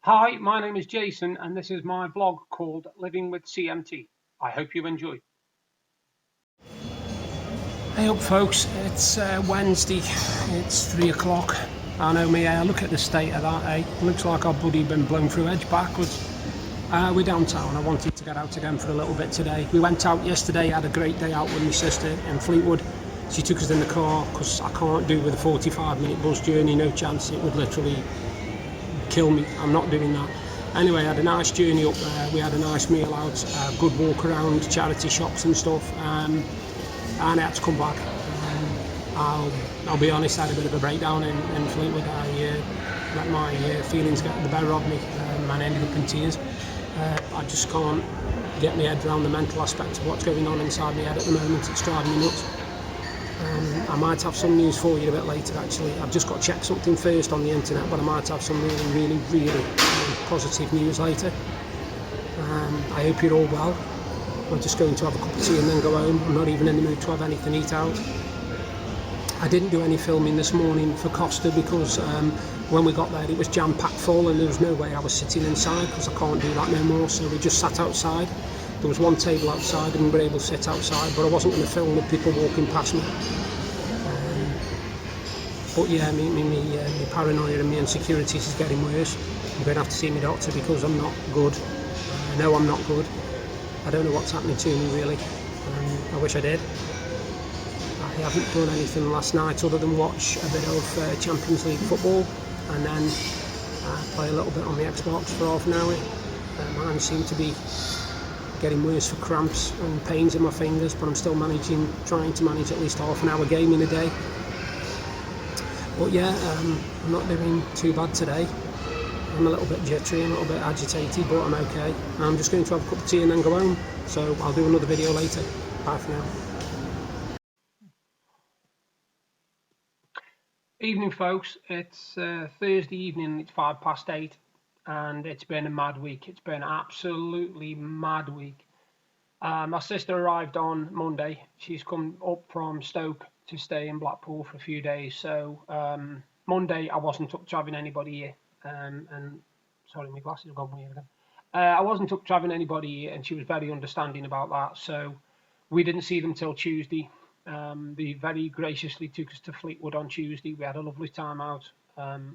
Hi, my name is Jason, and this is my vlog called Living with CMT. I hope you enjoy. Hey up, folks. It's Wednesday. It's 3 o'clock. I know me. I look at the state of that. Looks like our buddy been blown through edge backwards. We're downtown. I wanted to get out again for a little bit today. We went out yesterday. Had a great day out with my sister in Fleetwood. She took us in the car because I can't do with a 45-minute bus journey. No chance. It would literally kill me. I'm not doing that. Anyway, I had a nice journey up there. We had a nice meal out, a good walk around charity shops and stuff, and I had to come back. I'll be honest, I had a bit of a breakdown in Fleetwood. I let my feelings get the better of me, and I ended up in tears. I just can't get my head around the mental aspect of what's going on inside my head at the moment. It's driving me nuts. I might have some news for you a bit later, actually. I've just got to check something first on the internet, but I might have some really positive news later. I hope you're all well. I'm just going to have a cup of tea and then go home. I'm not even in the mood to have anything to eat out. I didn't do any filming this morning for Costa because when we got there it was jam-packed full and there was no way I was sitting inside because I can't do that no more, so we just sat outside. There was one table outside and we were able to sit outside, but I wasn't going to film with people walking past me. But yeah, my paranoia and my insecurities is getting worse. I'm going to have to see my doctor because I'm not good. I know I'm not good. I don't know what's happening to me really. I wish I did. I haven't done anything last night other than watch a bit of Champions League football and then play a little bit on the Xbox for half an hour. Mine seem to be getting worse for cramps and pains in my fingers, but I'm still trying to manage at least half an hour gaming a day. But yeah, I'm not doing too bad today. I'm a little bit jittery, a little bit agitated, but I'm okay. I'm just going to have a cup of tea and then go home. So I'll do another video later. Bye for now. Evening, folks. It's Thursday evening. It's 8:05, and it's been a mad week. It's been an absolutely mad week. My sister arrived on Monday. She's come up from Stoke to stay in Blackpool for a few days. So Monday I wasn't up to having anybody here. And sorry, my glasses have gone weird again. I wasn't up to having anybody here, and she was very understanding about that. So we didn't see them till Tuesday. They very graciously took us to Fleetwood on Tuesday. We had a lovely time out.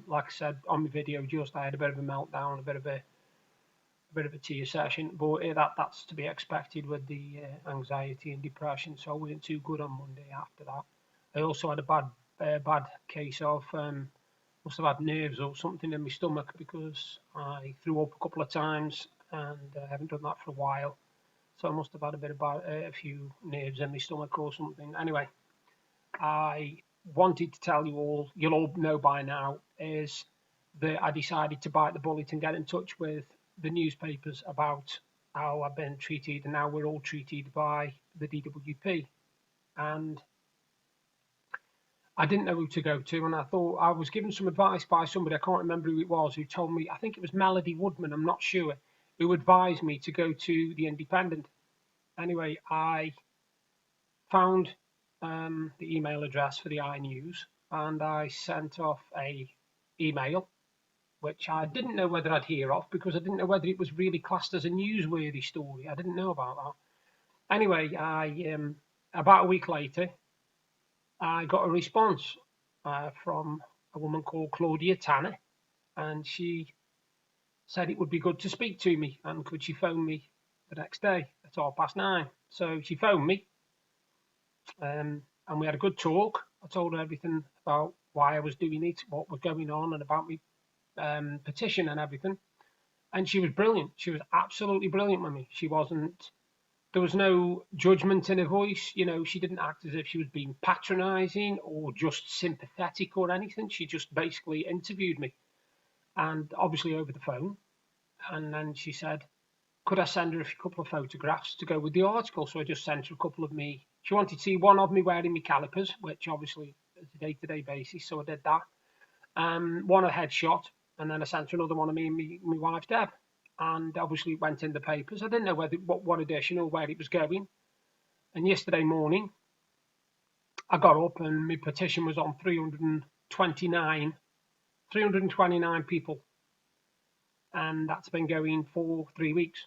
Like I said on my video, I had a bit of a meltdown, a bit of a tear session, but that's to be expected with the anxiety and depression. So I wasn't too good on Monday after that. I also had a bad case of must have had nerves or something in my stomach because I threw up a couple of times and I haven't done that for a while. So I must have had a few nerves in my stomach or something. Anyway, I wanted to tell you all, you'll all know by now, is that I decided to bite the bullet and get in touch with the newspapers about how I've been treated and how we're all treated by the DWP. And I didn't know who to go to, and I thought I was given some advice by somebody, I can't remember who it was, who told me, I think it was Melody Woodman, I'm not sure, who advised me to go to the Independent. Anyway, I found the email address for the iNews and I sent off a email which I didn't know whether I'd hear off because I didn't know whether it was really classed as a newsworthy story. I didn't know about that. Anyway, about a week later, I got a response from a woman called Claudia Tanner, and she said it would be good to speak to me and could she phone me the next day at 9:30. So she phoned me, and we had a good talk. I told her everything about why I was doing it, what was going on, and about me petition and everything. And she was brilliant. She was absolutely brilliant with me. There was no judgment in her voice. You know, she didn't act as if she was being patronizing or just sympathetic or anything. She just basically interviewed me, and obviously over the phone. And then she said, could I send her a couple of photographs to go with the article? So I just sent her a couple of me. She wanted to see one of me wearing my calipers, which obviously is a day-to-day basis. So I did that. One a headshot, and then I sent her another one of me and my wife Deb. And obviously it went in the papers. I didn't know what edition or where it was going. And yesterday morning, I got up and my petition was on 329 people. and that's been going for 3 weeks.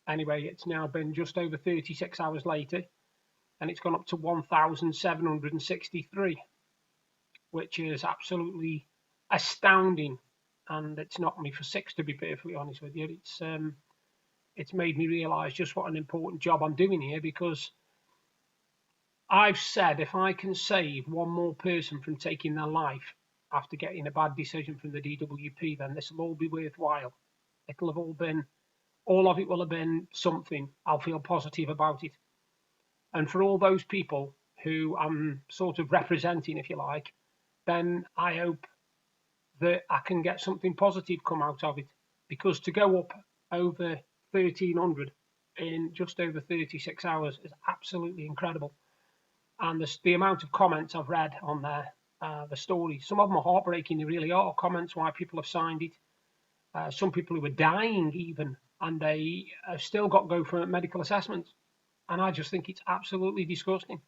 Anyway, it's now been just over 36 hours later, and it's gone up to 1,763, which is absolutely astounding, and it's knocked me for six, to be perfectly honest with you. It's made me realise just what an important job I'm doing here, because I've said if I can save one more person from taking their life after getting a bad decision from the DWP, then this will all be worthwhile. It'll have all been, all of it will have been something. I'll feel positive about it. And for all those people who I'm sort of representing, if you like, then I hope that I can get something positive come out of it. Because to go up over 1,300 in just over 36 hours is absolutely incredible. And the amount of comments I've read on there, the stories, some of them are heartbreaking, they really are. Comments why people have signed it. Some people who are dying even, and they have still got to go for medical assessments. And I just think it's absolutely disgusting.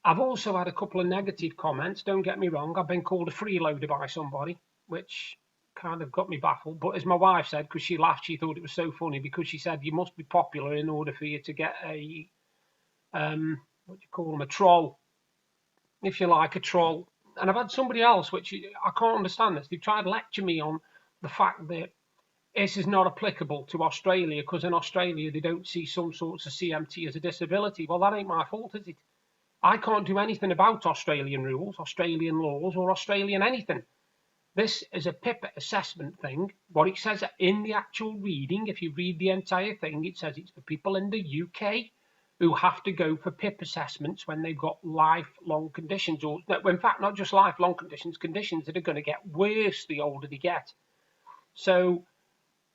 I've also had a couple of negative comments, don't get me wrong. I've been called a freeloader by somebody, which kind of got me baffled. But as my wife said, because she laughed, she thought it was so funny, because she said you must be popular in order for you to get a, what do you call them, a troll, if you like, a troll. And I've had somebody else, which I can't understand this. They've tried to lecture me on the fact that this is not applicable to Australia, because in Australia they don't see some sorts of CMT as a disability. Well, that ain't my fault, is it? I can't do anything about Australian rules, Australian laws, or Australian anything. This is a PIP assessment thing. What it says in the actual reading, if you read the entire thing, it says it's for people in the UK who have to go for PIP assessments when they've got lifelong conditions, or in fact, not just lifelong conditions, conditions that are going to get worse the older they get. So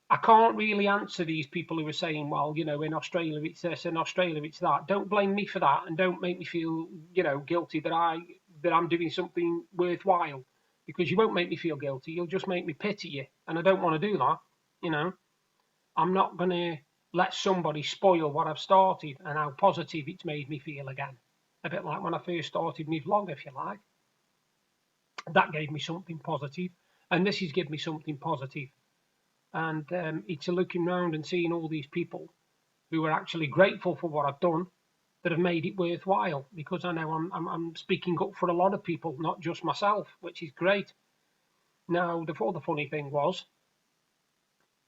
I can't really answer these people who are saying, well, you know, in Australia it's this, in Australia it's that. Don't blame me for that, and don't make me feel, you know, guilty that I'm doing something worthwhile, because you won't make me feel guilty. You'll just make me pity you, and I don't want to do that. You know, I'm not going to let somebody spoil what I've started and how positive it's made me feel again. A bit like when I first started my vlog, if you like. That gave me something positive, and this has given me something positive. And it's a looking around and seeing all these people who are actually grateful for what I've done that have made it worthwhile, because I know I'm speaking up for a lot of people, not just myself, which is great. Now, the funny thing was,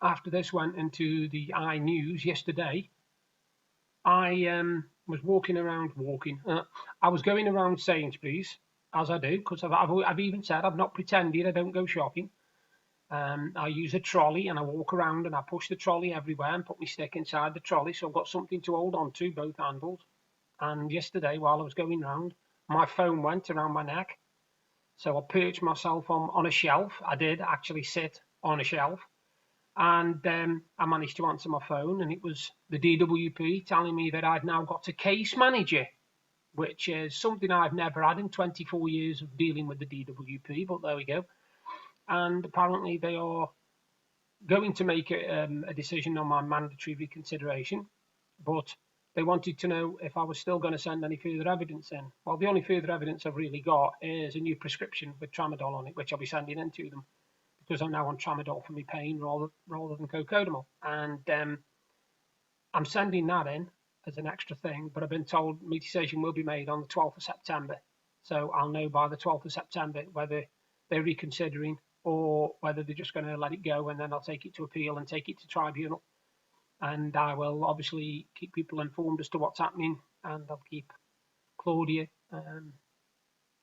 after this went into the iNews yesterday, I was I was going around Sainsbury's, as I do, because I've even said I've not pretended I don't go shopping. I use a trolley and I walk around and I push the trolley everywhere and put my stick inside the trolley, so I've got something to hold on to, both handles. And yesterday, while I was going round, my phone went around my neck, so I perched myself on a shelf. I did actually sit on a shelf, and I managed to answer my phone, and it was the DWP telling me that I'd now got a case manager, which is something I've never had in 24 years of dealing with the DWP, but there we go. And apparently they are going to make a decision on my mandatory reconsideration, but they wanted to know if I was still going to send any further evidence in. Well, the only further evidence I've really got is a new prescription with tramadol on it, which I'll be sending in to them, because I'm now on tramadol for my pain rather than cocodamol. And I'm sending that in as an extra thing, but I've been told my decision will be made on the 12th of September. So I'll know by the 12th of September whether they're reconsidering or whether they're just going to let it go, and then I'll take it to appeal and take it to tribunal. And I will obviously keep people informed as to what's happening, and I'll keep Claudia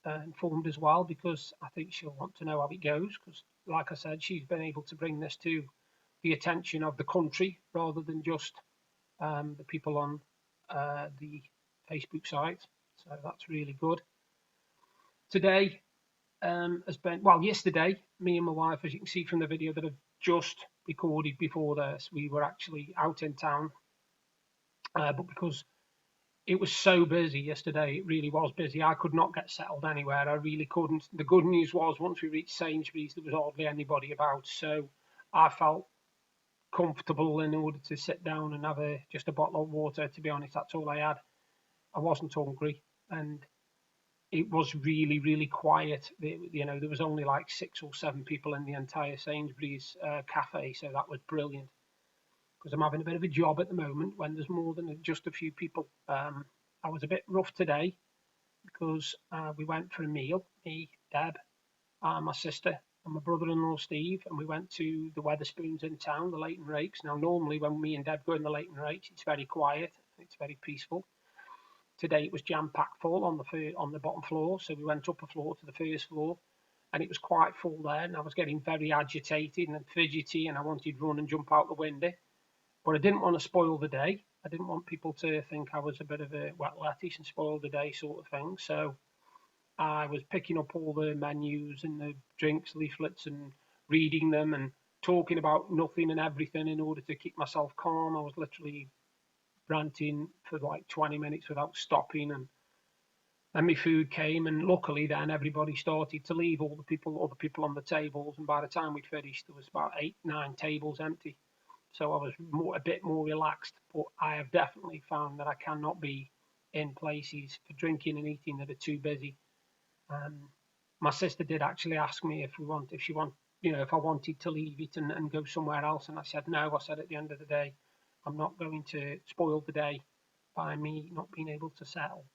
informed as well, because I think she'll want to know how it goes, because like I said, she's been able to bring this to the attention of the country rather than just the people on the Facebook site. So that's really good. Today has been, well, yesterday, me and my wife, as you can see from the video that I've just recorded before this, we were actually out in town, but because it was so busy yesterday, it really was busy, I could not get settled anywhere. I really couldn't. The good news was, once we reached Sainsbury's, there was hardly anybody about, so I felt comfortable in order to sit down and have just a bottle of water. To be honest, that's all I had. I wasn't hungry, and it was really, really quiet. You know, there was only like 6 or 7 people in the entire Sainsbury's cafe, so that was brilliant. Because I'm having a bit of a job at the moment when there's more than just a few people. I was a bit rough today because we went for a meal, me, Deb, my sister, and my brother-in-law Steve, and we went to the Wetherspoons in town, the Leighton Rakes. Now, normally when me and Deb go in the Leighton Rakes, it's very quiet, it's very peaceful. Today it was jam-packed full on the bottom floor, so we went up a floor to the first floor, and it was quite full there, and I was getting very agitated and fidgety, and I wanted to run and jump out the window, but I didn't want to spoil the day. I didn't want people to think I was a bit of a wet lettuce and spoil the day sort of thing. So I was picking up all the menus and the drinks leaflets and reading them and talking about nothing and everything in order to keep myself calm. I was literally ranting for like 20 minutes without stopping, and then my food came, and luckily then everybody started to leave, all the people, other people on the tables, and by the time we'd finished there was about 8, 9 tables empty. So I was a bit more relaxed, but I have definitely found that I cannot be in places for drinking and eating that are too busy. My sister did actually ask me if if I wanted to leave it and go somewhere else, and I said no. I said at the end of the day, I'm not going to spoil the day by me not being able to settle.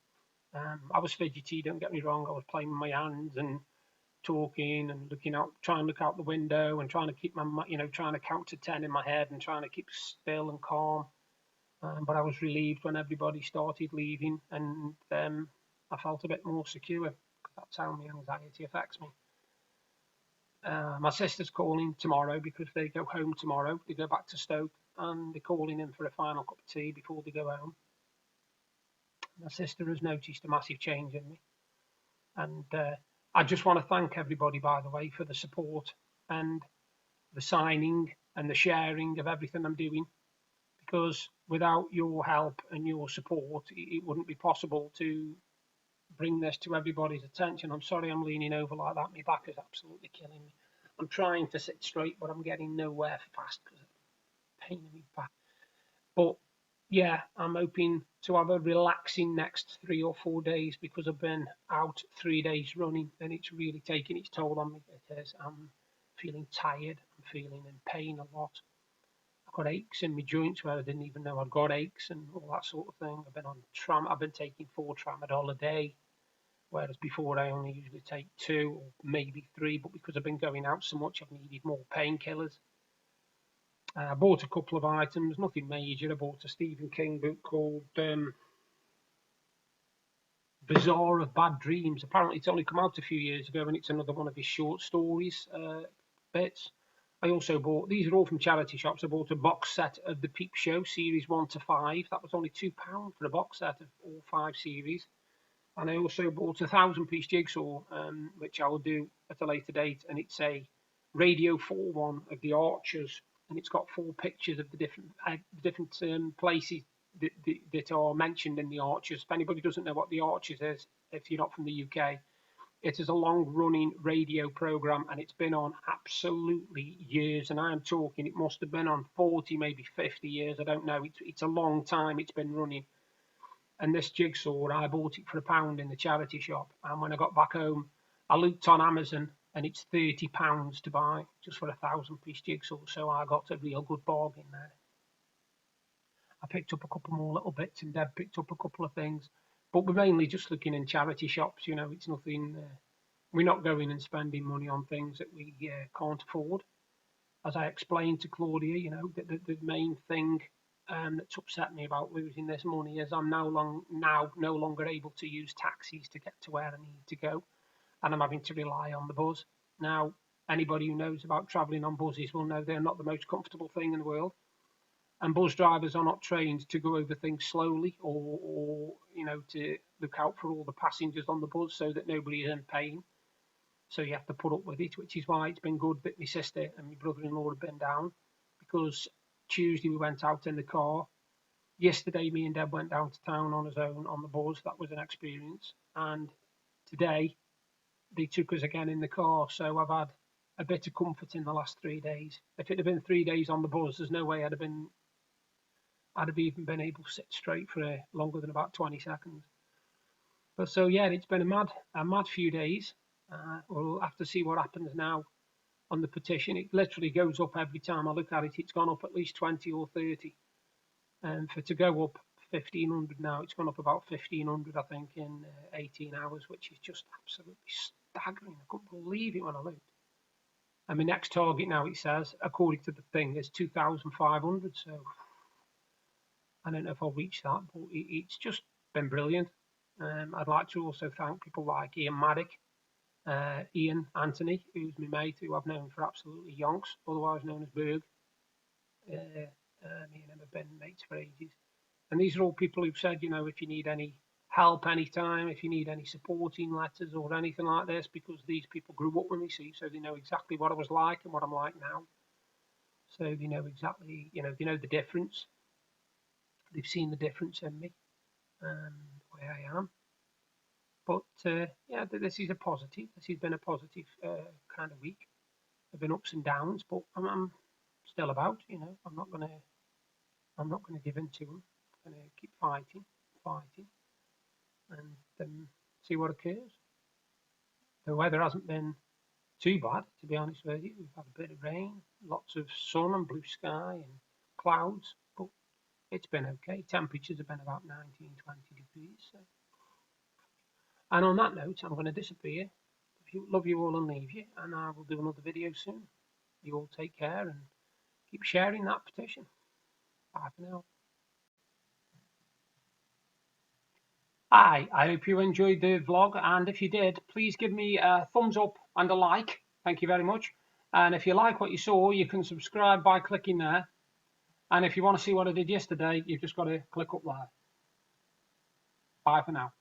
I was fidgety, don't get me wrong. I was playing with my hands and talking and looking out, trying to look out the window and trying to keep trying to count to 10 in my head and trying to keep still and calm. But I was relieved when everybody started leaving, and I felt a bit more secure. That's how my anxiety affects me. My sister's calling tomorrow because they go home tomorrow. They go back to Stoke, and they're calling in for a final cup of tea before they go home. My sister has noticed a massive change in me, and I just want to thank everybody, by the way, for the support and the signing and the sharing of everything I'm doing, because without your help and your support, it wouldn't be possible to bring this to everybody's attention. I'm sorry I'm leaning over like that. My back is absolutely killing me. I'm trying to sit straight, but I'm getting nowhere fast because of the pain in my back. But yeah, I'm hoping to have a relaxing next 3 or 4 days because I've been out 3 days running and it's really taking its toll on me. It is. I'm feeling tired. I'm feeling in pain a lot. I've got aches in my joints where I didn't even know I'd got aches and all that sort of thing. I've been taking 4 tramadol a day, whereas before I only usually take 2 or maybe 3. But because I've been going out so much, I've needed more painkillers. I bought a couple of items, nothing major. I bought a Stephen King book called Bazaar of Bad Dreams. Apparently, it's only come out a few years ago, and it's another one of his short stories bits. I also bought, these are all from charity shops. I bought a box set of the Peep Show series 1 to 5. That was only £2 for a box set of all 5 series. And I also bought a 1,000-piece jigsaw, which I will do at a later date. And it's a Radio 4 one of the Archers, and it's got 4 pictures of the different places that are mentioned in the Archers. If anybody doesn't know what the Archers is, if you're not from the UK, it is a long-running radio program, and it's been on absolutely years. And I am talking, it must have been on 40, maybe 50 years. I don't know. It's a long time it's been running. And this jigsaw, I bought it for £1 in the charity shop. And when I got back home, I looked on Amazon, and it's £30 to buy just for a 1,000-piece jigsaw. So I got a real good bargain there. I picked up a couple more little bits, and Deb picked up a couple of things. But we're mainly just looking in charity shops. You know, it's nothing. We're not going and spending money on things that we can't afford. As I explained to Claudia, you know, the main thing that's upset me about losing this money is I'm now no longer able to use taxis to get to where I need to go, and I'm having to rely on the bus. Now, anybody who knows about travelling on buses will know they're not the most comfortable thing in the world, and bus drivers are not trained to go over things slowly or you know, to look out for all the passengers on the bus so that nobody is in pain. So you have to put up with it, which is why it's been good that my sister and my brother-in-law have been down, because Tuesday we went out in the car. Yesterday, me and Deb went down to town on his own on the bus. That was an experience. And today, they took us again in the car. So I've had a bit of comfort in the last 3 days. If it had been 3 days on the bus, there's no way I'd have even been able to sit straight for longer than about 20 seconds. But so yeah, it's been a mad few days. We'll have to see what happens now on the petition. It literally goes up every time I look at it. It's gone up at least 20 or 30. And for to go up 1,500 now, it's gone up about 1,500, I think, in 18 hours, which is just absolutely staggering. I couldn't believe it when I looked. And my next target now, it says, according to the thing, is 2,500. So I don't know if I'll reach that, but it's just been brilliant. I'd like to also thank people like Ian Maddock, Ian Anthony, who's my mate, who I've known for absolutely yonks, otherwise known as Berg. Me and him have been mates for ages. And these are all people who've said, you know, if you need any help anytime, if you need any supporting letters or anything like this, because these people grew up with me, see, so they know exactly what I was like and what I'm like now. So they know exactly, you know, they know the difference. They've seen the difference in me, the way I am. But yeah, this is a positive. This has been a positive kind of week. There've been ups and downs, but I'm still about. You know, I'm not gonna give in to them. I'm gonna keep fighting, and see what occurs. The weather hasn't been too bad, to be honest with you. We've had a bit of rain, lots of sun and blue sky and clouds, but it's been okay. Temperatures have been about 19, 20 degrees. So. And on that note, I'm going to disappear. Love you all and leave you, and I will do another video soon. You all take care and keep sharing that petition. Bye for now. I hope you enjoyed the vlog, and if you did, please give me a thumbs up and a like. Thank you very much. And if you like what you saw, you can subscribe by clicking there. And if you want to see what I did yesterday, you've just got to click up there. Bye for now.